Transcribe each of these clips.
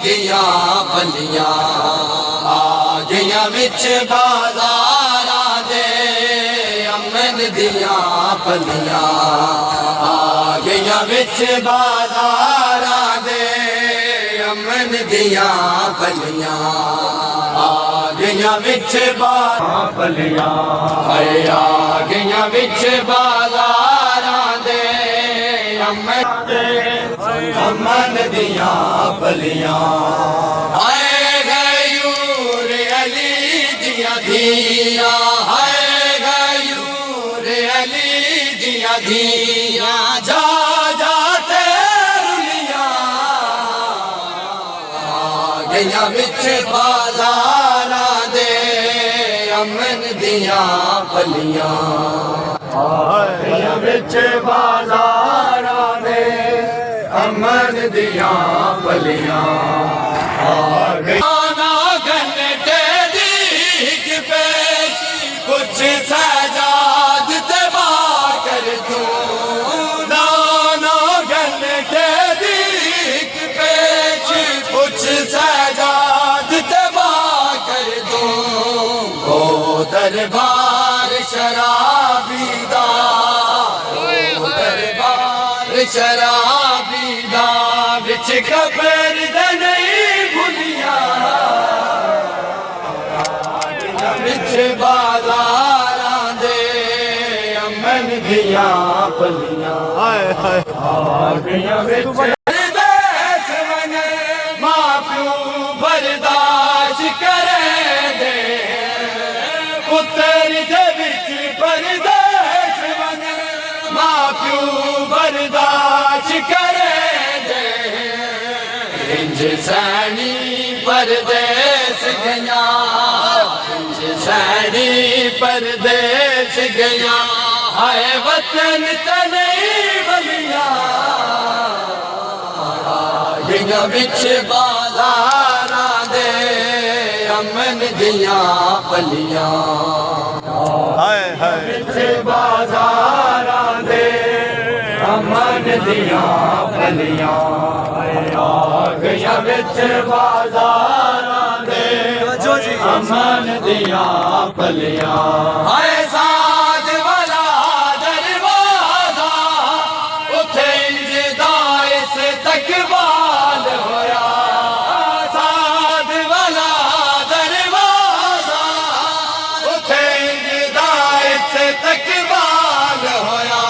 दिया बलियां आ गया विच बाजारां दे अमन दिया बलियां आ गया विच बाजारां दे अमन दिया बलियां आ गया विच बलियां आ गया विच बाजारां दे अमन दिया बलियां आए गयूर अली दिया दिया आए गयूर अली दिया दिया जा जाते रुलिया गया विच बाजारां दे अमन दिया बलियां गया विच बाजारां दे अमन दिया बलियां आ गई घंटे दीक पेश कुछ सजाद तबा कर दूं नाना घंटे दीक पेश कुछ सजाद तबा कर दूं ओ दरबार शराबी दा शराबी दा विच कबर दे नहीं भुलिया विच बाजारां दे अमन दिया बलियां आ गया विच परदेस वने मां प्यो बर्दाश्त करे दे पुत्र दे विच परदेस वने मां प्यो बर्दाश्त करे दे इंज सैनी परदेस गया इंज सैनी परदेस गया हाय वतन तने बलिया गया विच बाजारां दे अमन दिया बलियां विच बाजारां दे अमन दिया बलियां आ गया विच बाजारां दे अमन दिया बलियां हाय साध वाला दरवाजा उथे इंज दा इस तकबाल होया साध वाला दरवाजा उथे इंज दा इस तकबाल होया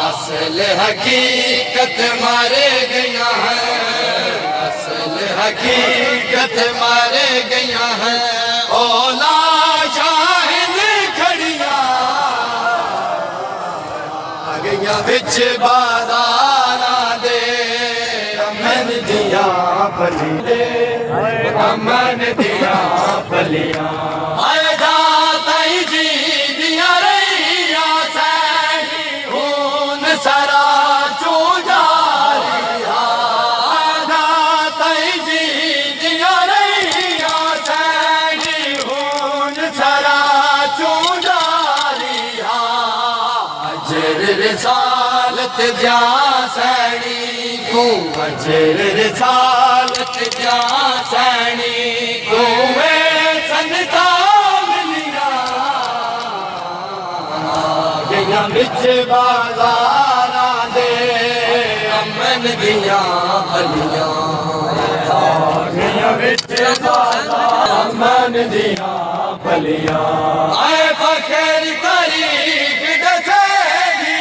असल हकीकत मारे गया है असल हकीकत मारे गया है ओला शाहिद खड़िया गया विच बाजारां दे अमन दिया बलियां अमन दिया बलियां आए जाता ही जी दिया रैया सैनी खून सरा चू जारिया जाता ही जी दिया रैया सैनी खून सरा चू जारिया अजर रिसालत जा सैनी को अजर रिसालत जा सैनी को संता मिलिया गया विच बाजारां दे अमन दिया बलियां गया विच बाजारां अमन दिया बलियां आए फखर तारीख दसेगी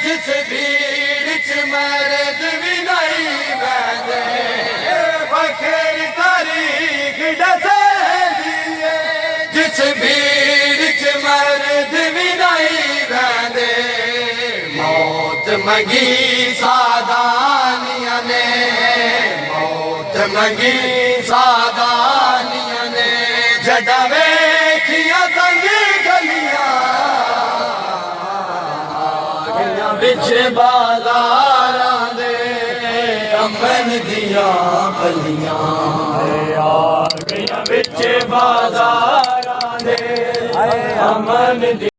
जिस भीड़ च मर्द भी नहीं बहदे फखर तारीख दसेगी जिस भीड़ च मर्द भी नहीं बहदे मौत मंगी सादानिया ने मौत मंगी सादानिया ने जड़ा वेखिया तंग गलियां गया विच बाजारां दे अमन दिया बलियां आ गया विच बाजारां दे अमन